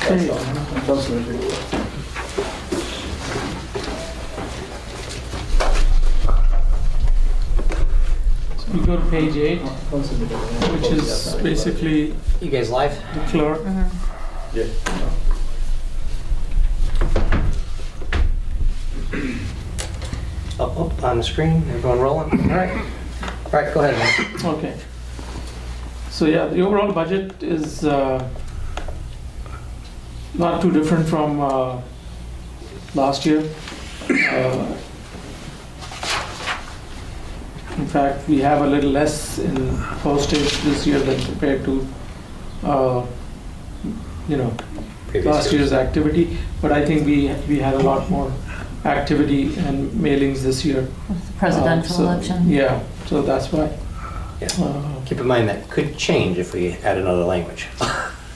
That's all. So we go to page 8, which is basically You guys live? the clerk. Yeah. Up on the screen, everyone rolling? All right, go ahead, man. Okay. So yeah, the overall budget is not too different from last year. In fact, we have a little less in postage this year than compared to, last year's activity. But I think we had a lot more activity and mailings this year. With the presidential So, election. Yeah, so that's why. Yeah. Uh, Keep in mind that could change if we add another language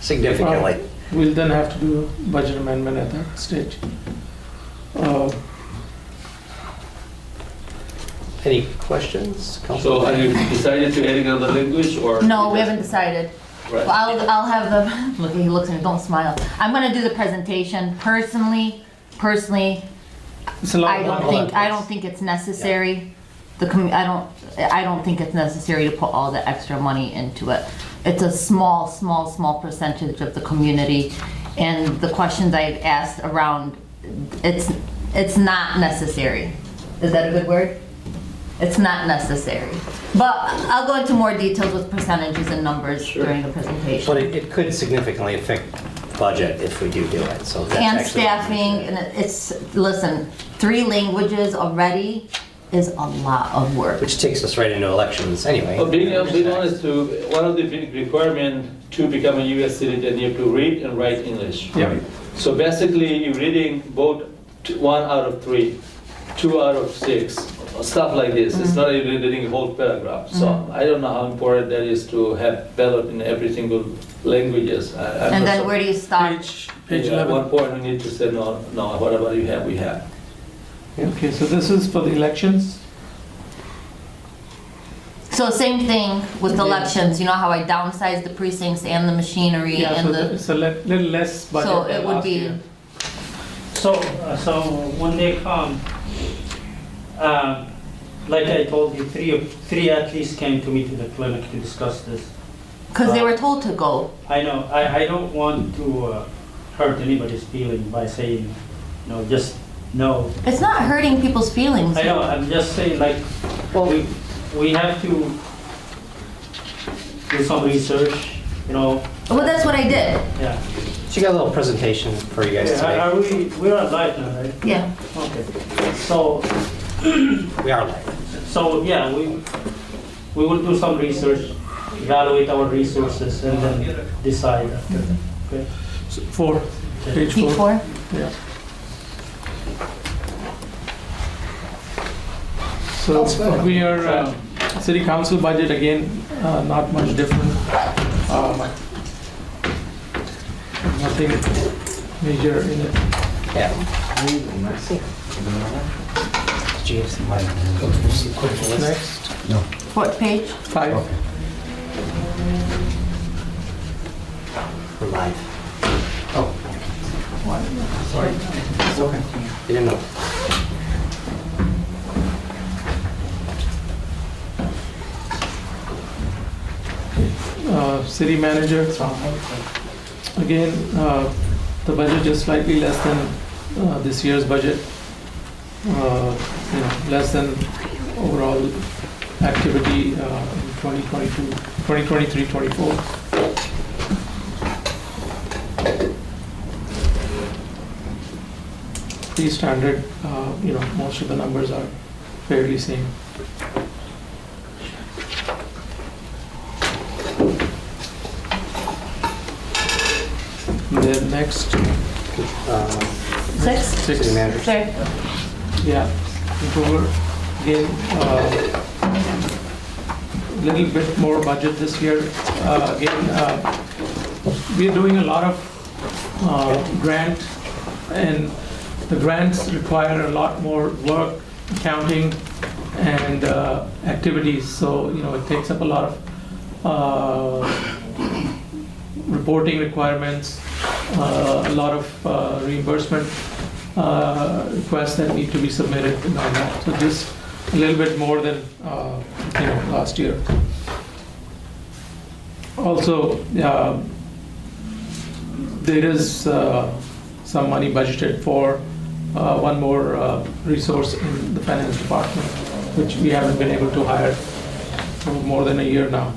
significantly. We'll then have to do a budget amendment at that stage. Any questions? So Councilman? are you decided to add another language or? No, we haven't decided. Right. Well, I'll have the, look, he looks at me, don't smile. I'm gonna do the presentation. Personally, It's a lot I of don't money. think it's necessary. I don't think it's necessary to put all the extra money into it. It's a small percentage of the community. And the questions I've asked around, it's not necessary. Is that a good word? It's not necessary. But I'll go into more details with percentages and numbers during the presentation. But it could significantly affect budget if we do it, so that's And actually- staffing, and listen, 3 languages already is a lot of work. Which takes us right into elections anyway. Being honest, one of the big requirements to become a US citizen, you have to read and write English. Yeah. So basically, you're reading both 1 out of 3, 2 out of 6, stuff like this. It's not even reading a whole paragraph. So I don't know how important that is to have ballot in every single languages. And then where do you start? Page At 11. one point, we need to say, no, whatever you have, we have. Okay, so this is for the elections. So same thing with Yeah. elections, you know how I downsized the precincts and the machinery Yeah, and so it's a little less budget so than it would last be, year. So when they come, like I told you, three at least came to me to the clinic to discuss this. because they were told to go. I know, I don't want to hurt anybody's feeling by saying, just no. It's not hurting people's feelings. I know, I'm just saying like, we have to do some research, Well, that's what I did. yeah. So you got a little presentation for you guys Yeah, today. we're on live now, right? Yeah. Okay, so, We are live. So, yeah, we will do some research, evaluate our resources, and then decide after that, okay? So 4, page Page 4. 4? Yeah. So we are, city council budget again, not much different. Nothing major in it. Yeah. Jeez. Next, What page? 5. We're live. Sorry. It's okay. You didn't know. City manager. Again, the budget is slightly less than this year's budget. Less than overall activity in 2022, 2023, 24. Pretty standard, most of the numbers are fairly same. The next, 6? City manager. Sorry. yeah, controller, again, little bit more budget this year. Again, we're doing a lot of grant, and the grants require a lot more work, accounting, and activities, so, it takes up a lot of reporting requirements, a lot of reimbursement requests that need to be submitted and all that. So just a little bit more than last year. Also, there is some money budgeted for one more resource in the finance department, which we haven't been able to hire for more than a year now.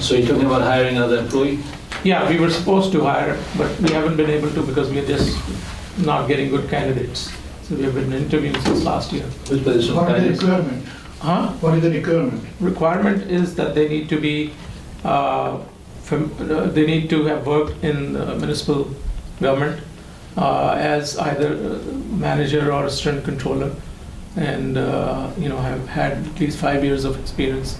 So you're talking about hiring another employee? Yeah, we were supposed to hire, but we haven't been able to because we are just not getting good candidates. So we have been interviewing since last year. Which position? What is the requirement? Huh? What is the requirement? Requirement is that they need to be, they need to have worked in municipal government as either manager or assistant controller, and have had at least 5 years of experience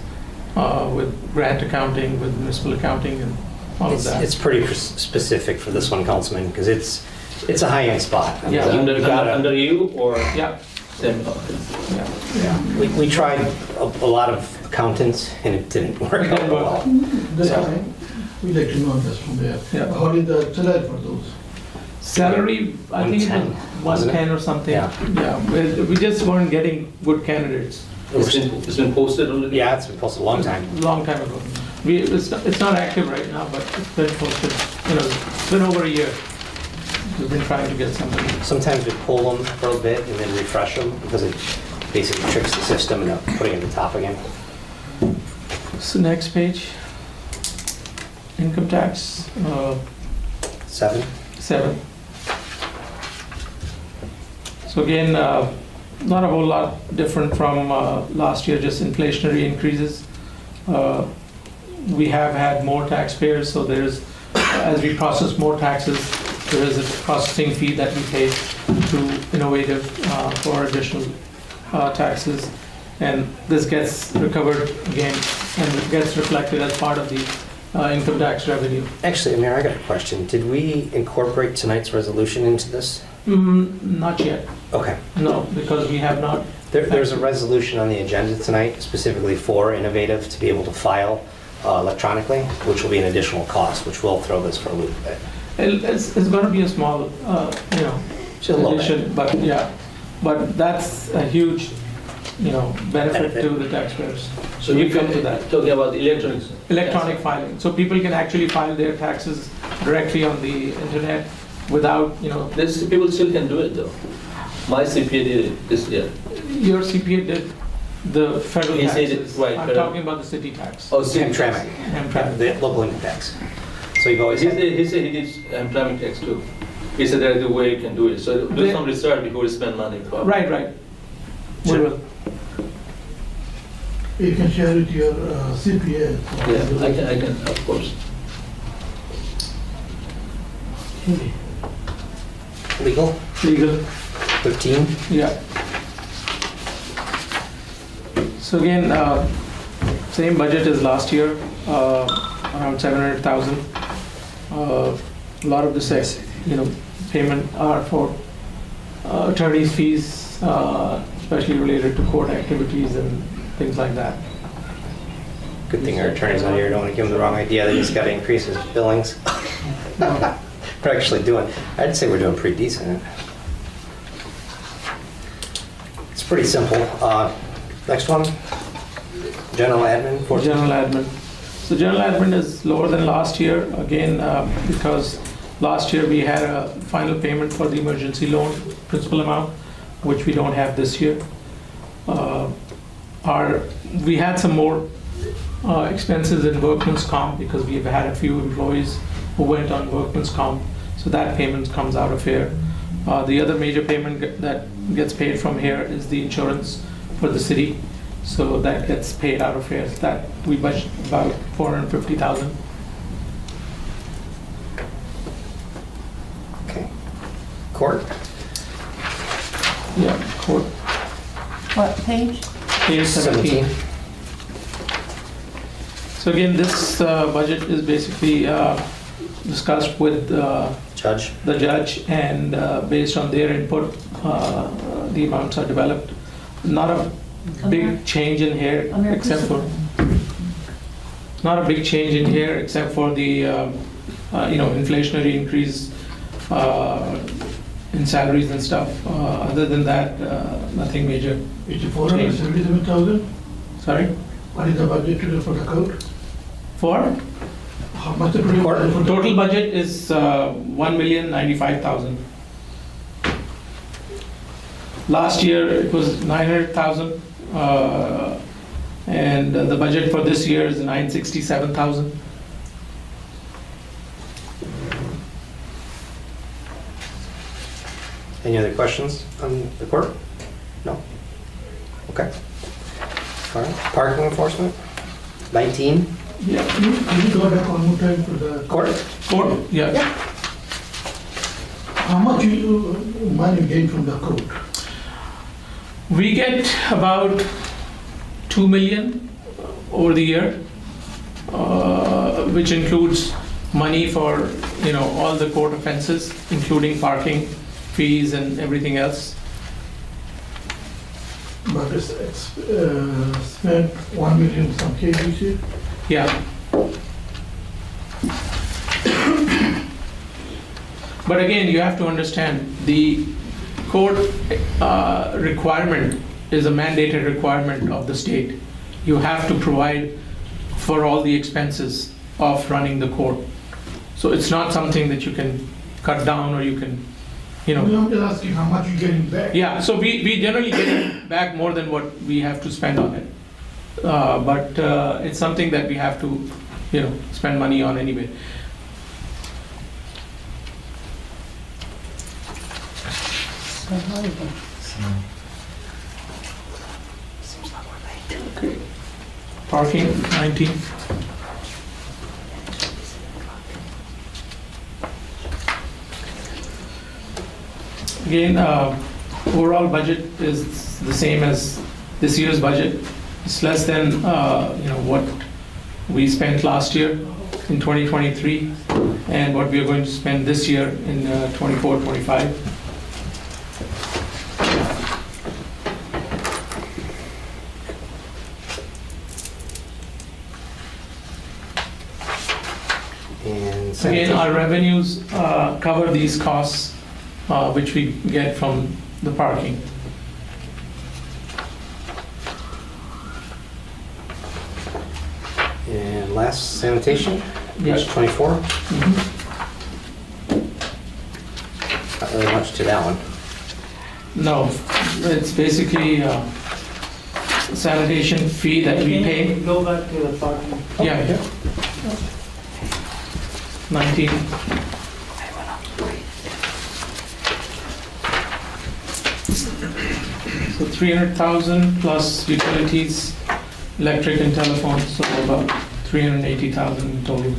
with grant accounting, with municipal accounting, and all of that. It's pretty specific for this one, Councilman, because it's a high-end spot. I mean, Yeah. you gotta- Under you or Yeah, same? yeah. We tried a lot of accountants, and it didn't work It out didn't work. well. That's So- fine. We like to know this from there. Yeah. How is the salary for those? Salary, I think it 110, was wasn't it? 110 or something. Yeah. We just weren't getting good candidates. It's been posted already? Yeah, it's been posted a long time. Long time ago. It's not active right now, but it's been posted, it's been over a year. We've been trying to get somebody. Sometimes we pull them for a bit and then refresh them, because it basically tricks the system into putting it at the top again. So next page. Income tax, 7? 7. So again, not a whole lot different from last year, just inflationary increases. We have had more taxpayers, so there's, as we process more taxes, there is a processing fee that we pay to Innovative for additional taxes. And this gets recovered again, and it gets reflected as part of the income tax revenue. Actually, Amir, I got a question. Did we incorporate tonight's resolution into this? Not yet, Okay. no, because we have not. There's a resolution on the agenda tonight specifically for Innovative to be able to file electronically, which will be an additional cost, which will throw this for a loop a bit. It's going to be a small, Just a little bit. addition, but yeah, but that's a huge, benefit to the taxpayers. So We you come can, to that. talking about the electronics? Electronic filing, so people can actually file their taxes directly on the internet without, There's, people still can do it though. My CPA did it this year. your CPA did the federal He said it, taxes. right, I'm federal. talking about the city tax. Oh, city tax. Hamtramck, Hamtramck. the local income tax. So you've always He had, said he did employment tax too. He said that's the way you can do it. So do They- some research before you spend money. probably. Right. We Sure. will. You can share it to your CPA. Yeah, I can, of course. legal, Legal. 13. Yeah. So again, same budget as last year, around 700,000. A lot of this, payment are for attorney's fees, especially related to court activities and things like that. Good thing our attorney's not here, don't want to give him the wrong idea that he's got to increase his billings. We're actually doing, I'd say we're doing pretty decent. It's pretty simple. Next one, general admin. General admin. So general admin is lower than last year, again, because last year we had a final payment for the emergency loan principal amount, which we don't have this year. We had some more expenses in workman's comp because we've had a few employees who went on workman's comp, so that payment comes out of here. The other major payment that gets paid from here is the insurance for the city, so that gets paid out of here. That we budget about 450,000. Okay. Court, Yeah, court. What page? Page 17. 17. So again, this budget is basically discussed with Judge. the judge, and based on their input, the amounts are developed. Not a big change in here, except for, not a big change in here except for the, inflationary increase in salaries and stuff. Other than that, nothing major. It's 477,000. Sorry? What is the budget today for the court? For? How much the total budget for the Total budget is 1,095,000. Last year it was 900,000, and the budget for this year is 967,000. Any other questions on the court? No? Okay. All right, parking enforcement, 19, Yeah. Can you go back one more time for the court? Court? Yeah. How much money you gain from the court? We get about 2 million over the year, which includes money for, all the court offenses, including parking fees and everything else. But it's spent 1 million some cases here. Yeah. But again, you have to understand, the court requirement is a mandated requirement of the state. You have to provide for all the expenses of running the court. So it's not something that you can cut down or you can, I'm just asking how much you getting back. Yeah, so we generally get back more than what we have to spend on it. But it's something that we have to, spend money on anyway. Okay. Parking, 19. Again, overall budget is the same as this year's budget. It's less than, what we spent last year in 2023 and what we are going to spend this year in 24-25. And Again, sanitation. our revenues cover these costs, which we get from the parking. And last, sanitation, Yeah. page 24. Mhm. Not really much to that one. No, it's basically sanitation fee that we Can pay. you go back to the parking? Yeah, 19. So 300,000 plus utilities, electric and telephone, so about 380,000 in total.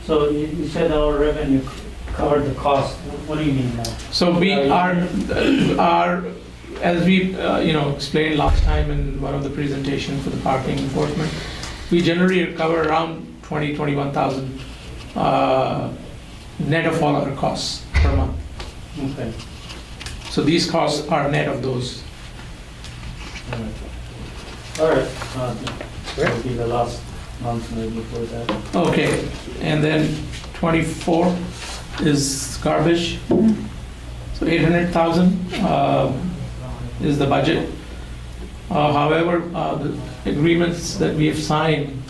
So you said our revenue covered the cost. What do you mean now? So we are, as we, explained last time in one of the presentations for the parking enforcement, we generally recover around 21,000 net of all our costs per month. Okay. So these costs are net of those. All right. That'll be the last month maybe for that. Okay, and then 24 is garbage. So 800,000 is the budget. However, the agreements that we have signed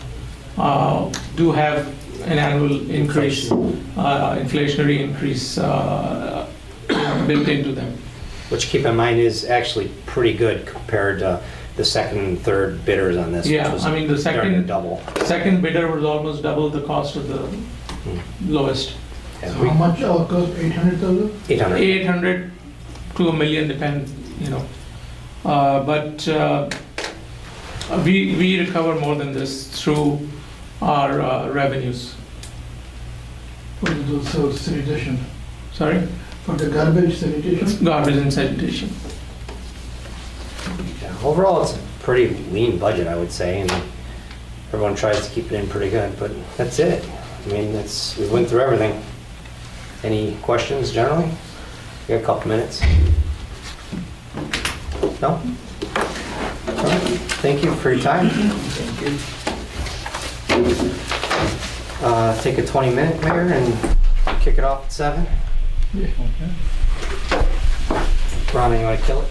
do have an annual increase, inflationary increase built into them. Which, keep in mind, is actually pretty good compared to the second and third bidders on this. which Yeah, was I mean, the starting to second- double. Second bidder was almost double the cost of the lowest. Yeah, How much our cost? 800,000? 800. 800 to $1 million, depends, But we recover more than this through our revenues. For the sanitation. Sorry? For the garbage sanitation? Garbage and sanitation. Yeah, overall, it's a pretty lean budget, I would say, and everyone tries to keep it in pretty good, but that's it. I mean, we went through everything. Any questions generally? We got a couple minutes. No? All right. Thank you for your time. Thank you. Take a 20-minute, Mayor, and kick it off at 7. Yeah. Ron, you want to kill it?